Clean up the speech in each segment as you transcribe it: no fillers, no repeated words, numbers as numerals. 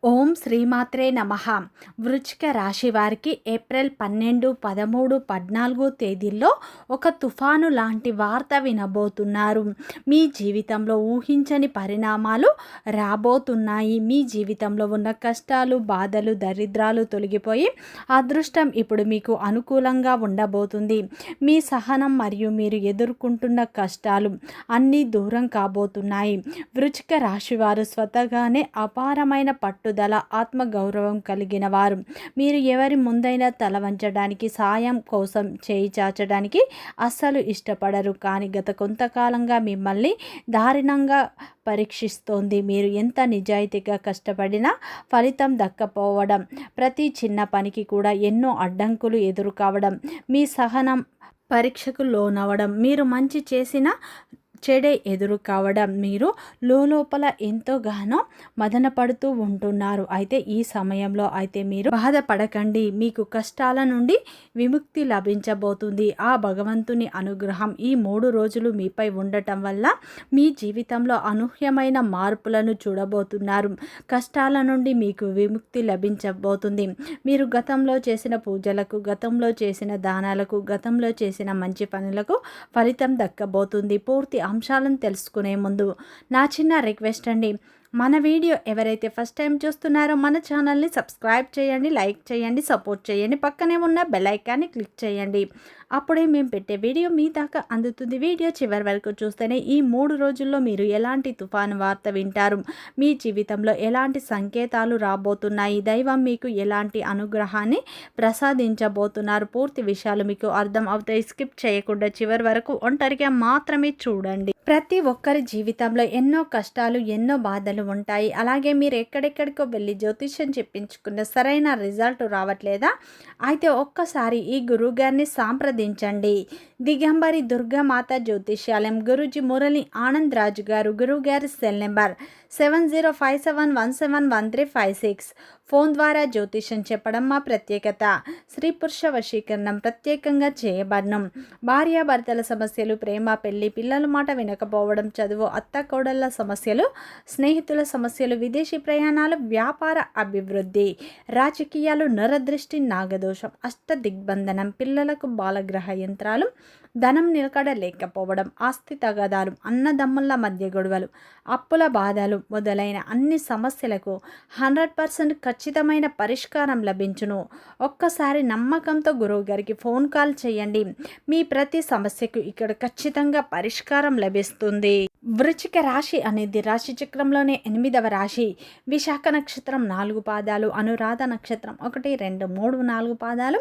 ఓం శ్రీమాత్రే నమః. వృశ్చిక రాశి వారికి ఏప్రిల్ 12, 13, 14 తేదీల్లో ఒక తుఫాను లాంటి వార్త వినబోతున్నారు. మీ జీవితంలో ఊహించని పరిణామాలు రాబోతున్నాయి. మీ జీవితంలో ఉన్న కష్టాలు, బాధలు, దరిద్రాలు తొలగిపోయి అదృష్టం ఇప్పుడు మీకు అనుకూలంగా ఉండబోతుంది. మీ సహనం మరియు మీరు ఎదుర్కొంటున్న కష్టాలు అన్నీ దూరం కాబోతున్నాయి. వృశ్చిక రాశి వారు స్వతహాగానే అపారమైన పట్టుదల, ఆత్మగౌరవం కలిగిన వారు. మీరు ఎవరి ముందైనా తల వంచడానికి, సాయం కోసం చేయి చాచడానికి అస్సలు ఇష్టపడరు. కానీ గత కొంతకాలంగా మిమ్మల్ని దారుణంగా పరీక్షిస్తోంది. మీరు ఎంత నిజాయితీగా కష్టపడినా ఫలితం దక్కపోవడం, ప్రతి చిన్న పనికి కూడా ఎన్నో అడ్డంకులు ఎదురు కావడం, మీ సహనం పరీక్షకు లోనవడం, మీరు మంచి చేసిన చెడే ఎదురు కావడం, మీరు లోపల ఎంతోగానో మదన పడుతూ ఉంటున్నారు. అయితే ఈ సమయంలో అయితే మీరు బాధపడకండి. మీకు కష్టాల నుండి విముక్తి లభించబోతుంది. ఆ భగవంతుని అనుగ్రహం ఈ 3 రోజులు మీపై ఉండటం వల్ల మీ జీవితంలో అనూహ్యమైన మార్పులను చూడబోతున్నారు. కష్టాల నుండి మీకు విముక్తి లభించబోతుంది. మీరు గతంలో చేసిన పూజలకు, గతంలో చేసిన దానాలకు, గతంలో చేసిన మంచి పనులకు ఫలితం దక్కబోతుంది. పూర్తి అంశాలను తెలుసుకునే ముందు నా చిన్న రిక్వెస్ట్ అండి, మన వీడియో ఎవరైతే ఫస్ట్ టైం చూస్తున్నారో మన ఛానల్ని సబ్స్క్రైబ్ చేయండి, లైక్ చేయండి, సపోర్ట్ చేయండి, పక్కనే ఉన్న బెల్ ఐకాన్ని క్లిక్ చేయండి. అప్పుడే మేము పెట్టే వీడియో మీ దాకా అందుతుంది. వీడియో చివరి వరకు చూస్తేనే ఈ 3 రోజుల్లో మీరు ఎలాంటి తుఫాను వార్త వింటారు, మీ జీవితంలో ఎలాంటి సంకేతాలు రాబోతున్నాయి, దైవం మీకు ఎలాంటి అనుగ్రహాన్ని ప్రసాదించబోతున్నారు, పూర్తి విషయాలు మీకు అర్థం అవుతాయి. స్కిప్ చేయకుండా చివరి వరకు ఒంటరిగా మాత్రమే చూడండి. ప్రతి ఒక్కరి జీవితంలో ఎన్నో కష్టాలు, ఎన్నో బాధలు ఉంటాయి. అలాగే మీరు ఎక్కడెక్కడికో వెళ్ళి జ్యోతిష్యం చెప్పించుకున్న సరైన రిజల్ట్ రావట్లేదా? అయితే ఒక్కసారి ఈ గురువుగారిని సంప్రదించండి. దిగంబరి దుర్గామాత జ్యోతిష్యాలయం, గురూజీ మురళి ఆనంద్ రాజు గారు. గురువుగారి సెల్ నెంబర్ 7057171356. ఫోన్ ద్వారా జ్యోతిష్యం చెప్పడం మా ప్రత్యేకత. స్త్రీ పురుష వశీకరణం ప్రత్యేకంగా చేయబడనం. భార్యాభర్తల సమస్యలు, ప్రేమ, పెళ్లి, పిల్లల మాట వినకపోవడం, చదువు, అత్త కోడళ్ళ సమస్యలు, స్నేహితుల సమస్యలు, విదేశీ ప్రయాణాలు, వ్యాపార అభివృద్ధి, రాజకీయాలు, నరదృష్టి, నాగదోషం, అష్ట దిగ్బంధనం, పిల్లలకు బాలగ్రహ యంత్రాలు, ధనం నిలకడ లేకపోవడం, ఆస్తి తగాదాలు, అన్నదమ్ముల మధ్య గొడవలు, అప్పుల బాధలు మొదలైన అన్ని సమస్యలకు 100% ఖచ్చితమైన పరిష్కారం లభించును. ఒక్కసారి నమ్మకంతో గురువు గారికి ఫోన్ కాల్ చేయండి. మీ ప్రతి సమస్యకు ఇక్కడ ఖచ్చితంగా పరిష్కారం లభిస్తుంది. వృశ్చిక రాశి అనేది రాశి చక్రంలోనే 8వ రాశి. విశాఖ నక్షత్రం 4 పాదాలు, అనురాధ నక్షత్రం 1, 2, 3, 4 పాదాలు,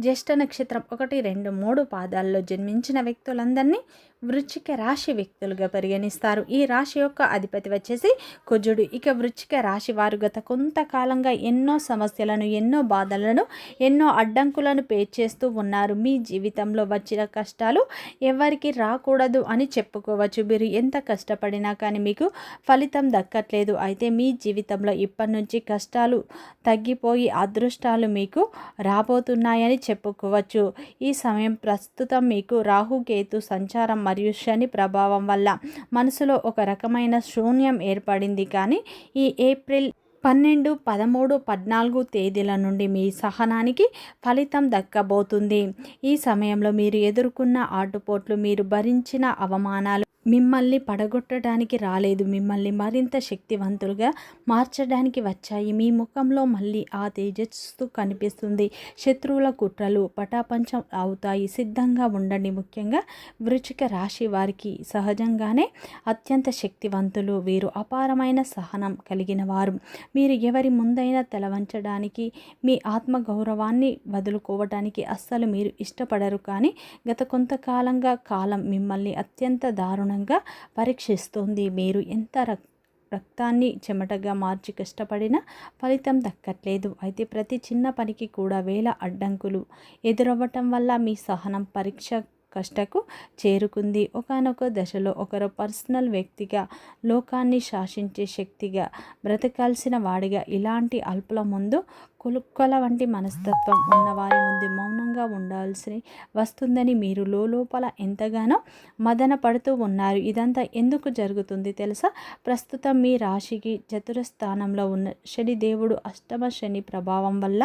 జ్యేష్ఠ నక్షత్రం 1, 2, 3 పాదాల్లో జన్మించిన వ్యక్తులందరినీ వృశ్చిక రాశి వ్యక్తులుగా పరిగణిస్తారు. ఈ రాశి యొక్క అధిపతి వచ్చేసి కుజుడు. ఇక వృశ్చిక రాశి వారు గత కొంతకాలంగా ఎన్నో సమస్యలను, ఎన్నో బాధలను, ఎన్నో అడ్డంకులను ఫేస్ చేస్తూ ఉన్నారు. మీ జీవితంలో వచ్చిన కష్టాలు ఎవరికి రాకూడదు అని చెప్పుకోవచ్చు. మీరు ఎంత కష్టపడినా కానీ మీకు ఫలితం దక్కట్లేదు. అయితే మీ జీవితంలో ఇప్పటి నుంచి కష్టాలు తగ్గిపోయి అదృష్టాలు మీకు రాబోతున్నాయని చెప్పుకోవచ్చు. ఈ సమయం ప్రస్తుతం మీకు రాహుకేతు సంచారం మరియు శని ప్రభావం వల్ల మనసులో ఒక రకమైన శూన్యం ఏర్పడింది. కానీ ఈ ఏప్రిల్ 12, 13, 14 తేదీల నుండి మీ సహనానికి ఫలితం దక్కబోతుంది. ఈ సమయంలో మీరు ఎదుర్కొన్న ఆటుపోట్లు, మీరు భరించిన అవమానాలు మిమ్మల్ని పడగొట్టడానికి రాలేదు, మిమ్మల్ని మరింత శక్తివంతులుగా మార్చడానికి వచ్చాయి. మీ ముఖంలో మళ్ళీ ఆ తేజస్సు కనిపిస్తుంది. శత్రువుల కుట్రలు పటాపంచం అవుతాయి. సిద్ధంగా ఉండండి. ముఖ్యంగా వృశ్చిక రాశి వారికి సహజంగానే అత్యంత శక్తివంతులు. వీరు అపారమైన సహనం కలిగిన వారు. మీరు ఎవరి ముందైనా తల వంచడానికి, మీ ఆత్మగౌరవాన్ని వదులుకోవడానికి అస్సలు మీరు ఇష్టపడరు. కానీ గత కొంతకాలంగా కాలం మిమ్మల్ని అత్యంత దారుణంగా పరీక్షిస్తుంది. మీరు ఎంత రక్తాన్ని చెమటగా మార్చి కష్టపడినా ఫలితం దక్కట్లేదు. అయితే ప్రతి చిన్న పనికి కూడా వేల అడ్డంకులు ఎదురవ్వటం వల్ల మీ సహనం పరీక్ష కష్టకు చేరుకుంది. ఒకానొక దశలో ఒకరు పర్సనల్ వ్యక్తిగా, లోకాన్ని శాసించే శక్తిగా, బ్రతకాల్సిన వాడిగా ఇలాంటి అల్పుల ముందు కులుక్కల వంటి మనస్తత్వం ఉన్నవారి ముందు మౌనంగా ఉండాల్సి వస్తుందని మీరు లోపల ఎంతగానో మదన పడుతూ ఉన్నారు. ఇదంతా ఎందుకు జరుగుతుంది తెలుసా? ప్రస్తుతం మీ రాశికి చతురస్థానంలో ఉన్న శనిదేవుడు అష్టమ శని ప్రభావం వల్ల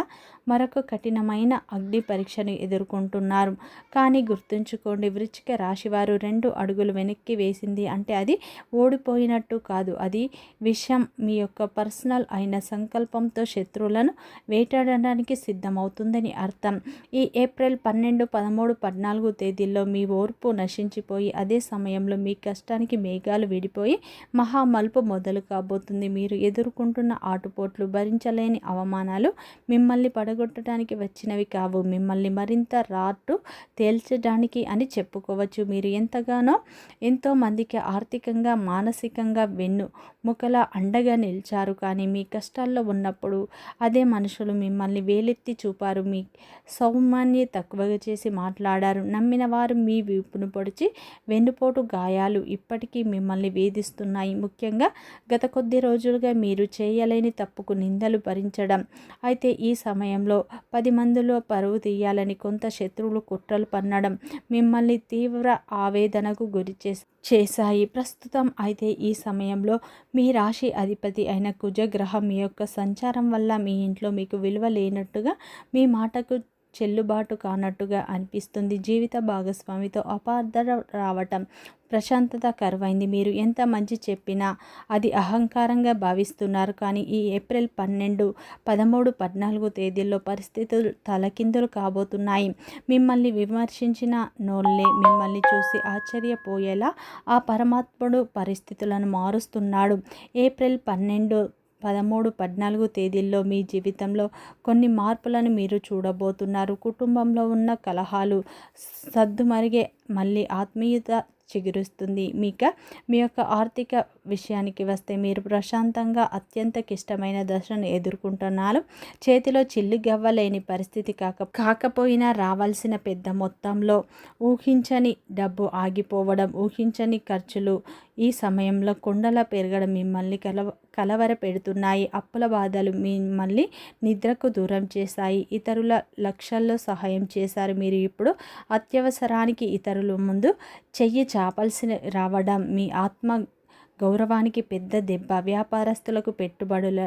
మరొక కఠినమైన అగ్ని పరీక్షను ఎదుర్కొంటున్నారు. కానీ గుర్తుంచుకోండి, వృశ్చిక రాశివారు 2 అడుగులు వెనక్కి వేసింది అంటే అది ఓడిపోయినట్టు కాదు. అది విషయం మీ యొక్క పర్సనల్ అయిన సంకల్పంతో శత్రువులను వేటాడడానికి సిద్ధమవుతుందని అర్థం. ఈ ఏప్రిల్ 12, 13, 14 తేదీల్లో మీ ఓర్పు నశించిపోయి అదే సమయంలో మీ కష్టానికి మేఘాలు విడిపోయి మహామలుపు మొదలు కాబోతుంది. మీరు ఎదుర్కొంటున్న ఆటుపోట్లు, భరించలేని అవమానాలు మిమ్మల్ని పడగొట్టడానికి వచ్చినవి కావు, మిమ్మల్ని మరింత రాటు తేల్చడానికి అని చెప్పుకోవచ్చు. మీరు ఎంతో మందికి ఆర్థికంగా, మానసికంగా వెన్నుముకలా అండగా నిలిచారు. కానీ మీ కష్టాల్లో ఉన్నప్పుడు అదే మనుషులు మిమ్మల్ని వేలెత్తి చూపారు, మీ సౌమ్యాన్ని తక్కువగా చేసి మాట్లాడారు. నమ్మిన వారు మీ వీపును పొడిచి వెన్నుపోటు గాయాలు ఇప్పటికీ మిమ్మల్ని వేధిస్తున్నాయి. ముఖ్యంగా గత కొద్ది రోజులుగా మీరు చేయలేని తప్పుకు నిందలు భరించడం. అయితే ఈ సమయంలో 10 మందిలో పరువు తీయాలని కొంత శత్రువులు కుట్రలు పన్నడం మిమ్మల్ని తీవ్ర ఆవేదనకు గురి చేశాయి ప్రస్తుతం. అయితే ఈ సమయంలో మీ రాశి అధిపతి అయిన కుజగ్రహం మీ యొక్క సంచారం వల్ల మీ ఇంట్లో మీకు విలువ లేనట్టుగా, మీ మాటకు చెల్లుబాటు కానట్టుగా అనిపిస్తుంది. జీవిత భాగస్వామితో అపార్థం రావటం, ప్రశాంతత కరువైంది. మీరు ఎంత మంచి చెప్పినా అది అహంకారంగా భావిస్తున్నారు. కానీ ఈ ఏప్రిల్ 12, 13, 14 తేదీల్లో పరిస్థితులు తలకిందులు కాబోతున్నాయి. మిమ్మల్ని విమర్శించిన నోళ్ళే మిమ్మల్ని చూసి ఆశ్చర్యపోయేలా ఆ పరమాత్ముడు పరిస్థితులను మారుస్తున్నాడు. ఏప్రిల్ 12, 13, 14 తేదీల్లో మీ జీవితంలో కొన్ని మార్పులను మీరు చూడబోతున్నారు. కుటుంబంలో ఉన్న కలహాలు సద్దుమరిగే మళ్ళీ ఆత్మీయత చిగురుస్తుంది. మీ యొక్క ఆర్థిక విషయానికి వస్తే మీరు ప్రశాంతంగా అత్యంత క్లిష్టమైన దశను ఎదుర్కొంటున్నారు. చేతిలో చిల్లిగవ్వలేని పరిస్థితి కాకపోయినా రావాల్సిన పెద్ద మొత్తంలో ఊహించని డబ్బు ఆగిపోవడం, ఊహించని ఖర్చులు ఈ సమయంలో కొండలా పెరగడం మిమ్మల్ని కలవర పెడుతున్నాయి. అప్పుల బాధలు మిమ్మల్ని నిద్రకు దూరం చేశాయి. ఇతరుల లక్ష్యాల్లో సహాయం చేశారు. మీరు ఇప్పుడు అత్యవసరానికి ఇతరుల ముందు చెయ్యి చాపాల్సి రావడం మీ ఆత్మ గౌరవానికి పెద్ద దెబ్బ. వ్యాపారస్తులకు పెట్టుబడుల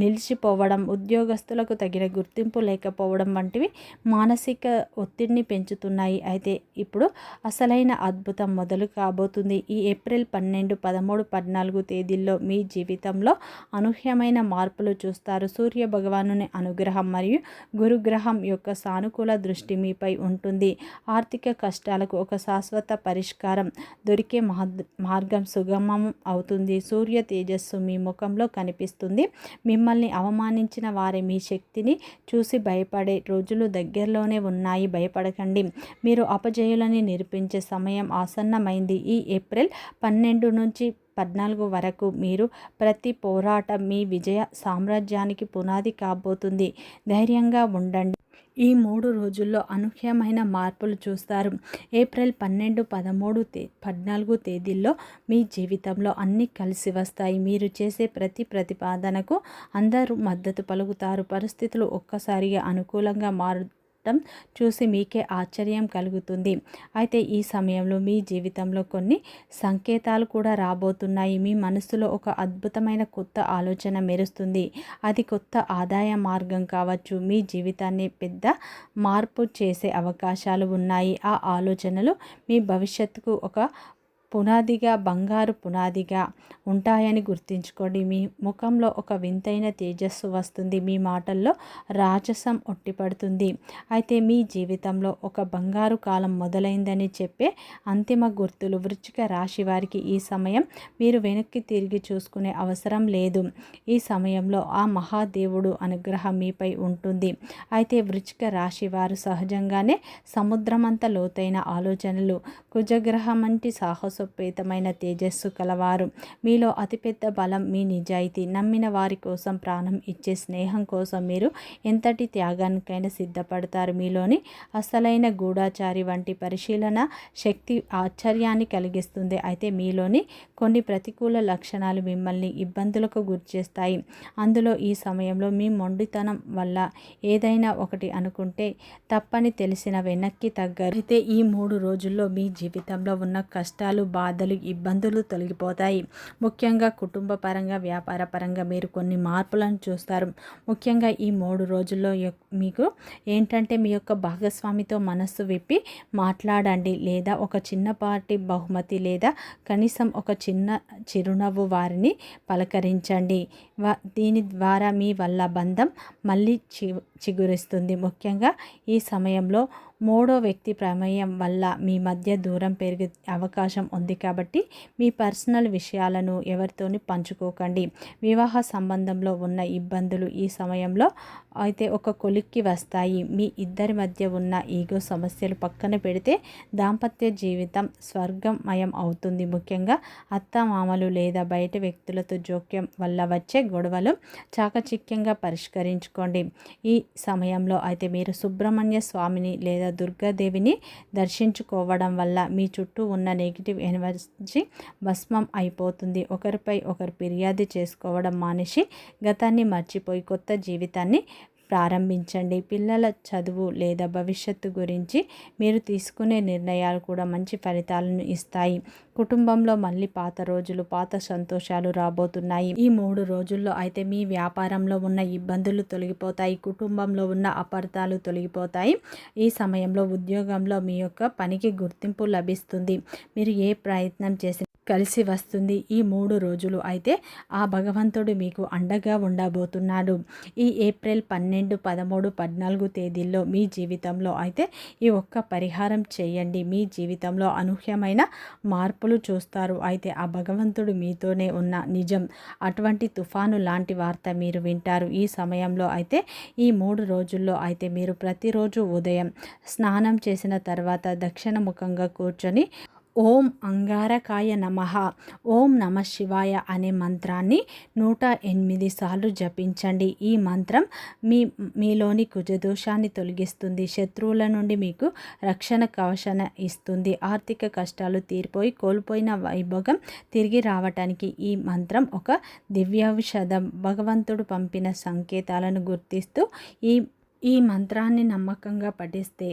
నిలిచిపోవడం, ఉద్యోగస్తులకు తగిన గుర్తింపు లేకపోవడం వంటివి మానసిక ఒత్తిడిని పెంచుతున్నాయి. అయితే ఇప్పుడు అసలైన అద్భుతం మొదలు కాబోతుంది. ఈ ఏప్రిల్ 12, 13, 14 తేదీల్లో మీ జీవితంలో అనూహ్యమైన మార్పులు చూస్తారు. సూర్య భగవానుని అనుగ్రహం మరియు గురుగ్రహం యొక్క సానుకూల దృష్టి మీపై ఉంటుంది. ఆర్థిక కష్టాలకు ఒక శాశ్వత పరిష్కారం దొరికే మార్గం సుగమం అవుతుంది. సూర్య తేజస్సు మీ ముఖంలో కనిపిస్తుంది. మిమ్మల్ని అవమానించిన వారే మీ శక్తిని చూసి భయపడే రోజులు దగ్గరలోనే ఉన్నాయి. భయపడకండి, మీరు అపజయులని నిరూపించే సమయం ఆసన్నమైంది. ఈ ఏప్రిల్ 12 నుంచి 14 వరకు మీరు ప్రతి పోరాటం మీ విజయ సామ్రాజ్యానికి పునాది కాబోతుంది. ధైర్యంగా ఉండండి. ఈ 3 రోజుల్లో అనూహ్యమైన మార్పులు చూస్తారు. ఏప్రిల్ 12, 13, 14 తేదీల్లో మీ జీవితంలో అన్నీ కలిసి వస్తాయి. మీరు చేసే ప్రతి ప్రతిపాదనకు అందరూ మద్దతు పలుకుతారు. పరిస్థితులు ఒక్కసారిగా అనుకూలంగా చూసి మీకే ఆశ్చర్యం కలుగుతుంది. అయితే ఈ సమయంలో మీ జీవితంలో కొన్ని సంకేతాలు కూడా రాబోతున్నాయి. మీ మనసులో ఒక అద్భుతమైన కొత్త ఆలోచన మెరుస్తుంది. అది కొత్త ఆదాయ మార్గం కావచ్చు. మీ జీవితాన్ని పెద్ద మార్పు చేసే అవకాశాలు ఉన్నాయి. ఆ ఆలోచనలు మీ భవిష్యత్తుకు ఒక పునాదిగా, బంగారు పునాదిగా ఉంటాయని గుర్తుంచుకోండి. మీ ముఖంలో ఒక వింతైన తేజస్సు వస్తుంది. మీ మాటల్లో రాజసం ఒట్టిపడుతుంది. అయితే మీ జీవితంలో ఒక బంగారు కాలం మొదలైందని చెప్పే అంతిమ గుర్తులు. వృశ్చిక రాశి వారికి ఈ సమయం మీరు వెనక్కి తిరిగి చూసుకునే అవసరం లేదు. ఈ సమయంలో ఆ మహాదేవుడు అనుగ్రహం మీపై ఉంటుంది. అయితే వృశ్చిక రాశి వారు సహజంగానే సముద్రమంత లోతైన ఆలోచనలు, కుజగ్రహం వంటి సాహసోపేతమైన తేజస్సు కలవారు. మీలో అతిపెద్ద బలం మీ నిజాయితీ. నమ్మిన వారి కోసం ప్రాణం ఇచ్చే స్నేహం కోసం మీరు ఎంతటి త్యాగానికైనా సిద్ధపడతారు. మీలోని అసలైన గూఢాచారి వంటి పరిశీలన శక్తి ఆశ్చర్యాన్ని కలిగిస్తుంది. అయితే మీలోని కొన్ని ప్రతికూల లక్షణాలు మిమ్మల్ని ఇబ్బందులకు గురిచేస్తాయి. అందులో ఈ సమయంలో మీ మొండితనం వల్ల ఏదైనా ఒకటి అనుకుంటే తప్పని తెలిసిన వెనక్కి తగ్గరు. అయితే ఈ 3 రోజుల్లో మీ జీవితంలో ఉన్న కష్టాలు, బాధలు, ఇబ్బందులు తొలగిపోతాయి. ముఖ్యంగా కుటుంబ పరంగా, వ్యాపార పరంగా మీరు కొన్ని మార్పులను చూస్తారు. ముఖ్యంగా ఈ 3 రోజుల్లో మీకు ఏంటంటే మీ యొక్క భాగస్వామితో మనస్సు విప్పి మాట్లాడండి, లేదా ఒక చిన్నపాటి బహుమతి లేదా కనీసం ఒక చిన్న చిరునవ్వు వారిని పలకరించండి. దీని ద్వారా మీ వల్ల బంధం మళ్ళీ చిగురిస్తుంది. ముఖ్యంగా ఈ సమయంలో మూడో వ్యక్తి ప్రమేయం వల్ల మీ మధ్య దూరం పెరిగే అవకాశం ఉంది. కాబట్టి మీ పర్సనల్ విషయాలను ఎవరితోని పంచుకోకండి. వివాహ సంబంధంలో ఉన్న ఇబ్బందులు ఈ సమయంలో అయితే ఒక కొలిక్కి వస్తాయి. మీ ఇద్దరి మధ్య ఉన్న ఈగో సమస్యలు పక్కన పెడితే దాంపత్య జీవితం స్వర్గమయం అవుతుంది. ముఖ్యంగా అత్తమామలు లేదా బయట వ్యక్తులతో జోక్యం వల్ల వచ్చే గొడవలు చాకచక్యంగా పరిష్కరించుకోండి. ఈ సమయంలో అయితే మీరు సుబ్రహ్మణ్య స్వామిని లేదా దుర్గాదేవిని దర్శించుకోవడం వల్ల మీ చుట్టూ ఉన్న నెగిటివ్ ఎనర్జీ భస్మం అయిపోతుంది. ఒకరిపై ఒకరు ఫిర్యాదు చేసుకోవడం మానేసి గతాన్ని మర్చిపోయి కొత్త జీవితాన్ని ప్రారంభించండి. పిల్లల చదువు లేదా భవిష్యత్తు గురించి మీరు తీసుకునే నిర్ణయాలు కూడా మంచి ఫలితాలను ఇస్తాయి. కుటుంబంలో మళ్ళీ పాత రోజులు, పాత సంతోషాలు రాబోతున్నాయి. ఈ 3 రోజుల్లో అయితే మీ వ్యాపారంలో ఉన్న ఇబ్బందులు తొలగిపోతాయి. కుటుంబంలో ఉన్న అపార్థాలు తొలగిపోతాయి. ఈ సమయంలో ఉద్యోగంలో మీ యొక్క పనికి గుర్తింపు లభిస్తుంది. మీరు ఏ ప్రయత్నం చేసి కలిసి వస్తుంది. ఈ 3 రోజులు అయితే ఆ భగవంతుడు మీకు అండగా ఉండబోతున్నాడు. ఈ ఏప్రిల్ 12, 13, 14 తేదీల్లో మీ జీవితంలో అయితే ఈ ఒక్క పరిహారం చేయండి. మీ జీవితంలో అనూహ్యమైన మార్పులు చూస్తారు. అయితే ఆ భగవంతుడు మీతోనే ఉన్న నిజం. అటువంటి తుఫాను లాంటి వార్త మీరు వింటారు. ఈ సమయంలో అయితే ఈ 3 రోజుల్లో అయితే మీరు ప్రతిరోజు ఉదయం స్నానం చేసిన తర్వాత దక్షిణముఖంగా కూర్చొని ఓం అంగారకాయ నమః, ఓం నమ శివాయ అనే మంత్రాన్ని 108 సార్లు జపించండి. ఈ మంత్రం మీలోని కుజదోషాన్ని తొలగిస్తుంది. శత్రువుల నుండి మీకు రక్షణ కవచన ఇస్తుంది. ఆర్థిక కష్టాలు తీరిపోయి కోల్పోయిన వైభోగం తిరిగి రావటానికి ఈ మంత్రం ఒక దివ్యౌషధం. భగవంతుడు పంపిన సంకేతాలను గుర్తిస్తూ ఈ మంత్రాన్ని నమ్మకంగా పఠిస్తే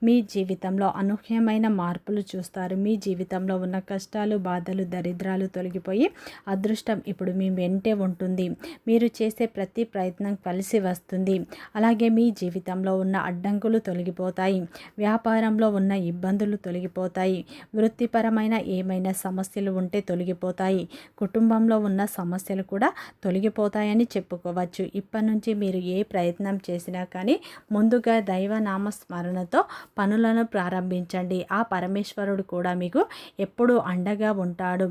మీ జీవితంలో అనూహ్యమైన మార్పులు చూస్తారు. మీ జీవితంలో ఉన్న కష్టాలు, బాధలు, దరిద్రాలు తొలగిపోయి అదృష్టం ఇప్పుడు మీ వెంటే ఉంటుంది. మీరు చేసే ప్రతి ప్రయత్నం కలిసి వస్తుంది. అలాగే మీ జీవితంలో ఉన్న అడ్డంకులు తొలగిపోతాయి. వ్యాపారంలో ఉన్న ఇబ్బందులు తొలగిపోతాయి. వృత్తిపరమైన ఏమైనా సమస్యలు ఉంటే తొలగిపోతాయి. కుటుంబంలో ఉన్న సమస్యలు కూడా తొలగిపోతాయని చెప్పుకోవచ్చు. ఇప్పటి నుంచి మీరు ఏ ప్రయత్నం చేసినా కానీ ముందుగా దైవనామ స్మరణతో పనులను ప్రారంభించండి. ఆ పరమేశ్వరుడు కూడా మీకు ఎప్పుడూ అండగా ఉంటాడు.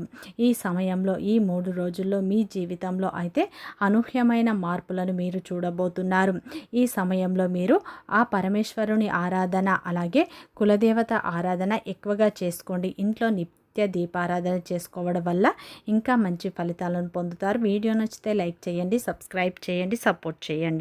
ఈ సమయంలో ఈ 3 రోజుల్లో మీ జీవితంలో అయితే అనూహ్యమైన మార్పులను మీరు చూడబోతున్నారు. ఈ సమయంలో మీరు ఆ పరమేశ్వరుని ఆరాధన, అలాగే కులదేవత ఆరాధన ఎక్కువగా చేసుకోండి. ఇంట్లో నిత్య దీపారాధన చేసుకోవడం వల్ల ఇంకా మంచి ఫలితాలను పొందుతారు. వీడియో నచ్చితే లైక్ చేయండి, సబ్స్క్రైబ్ చేయండి, సపోర్ట్ చేయండి.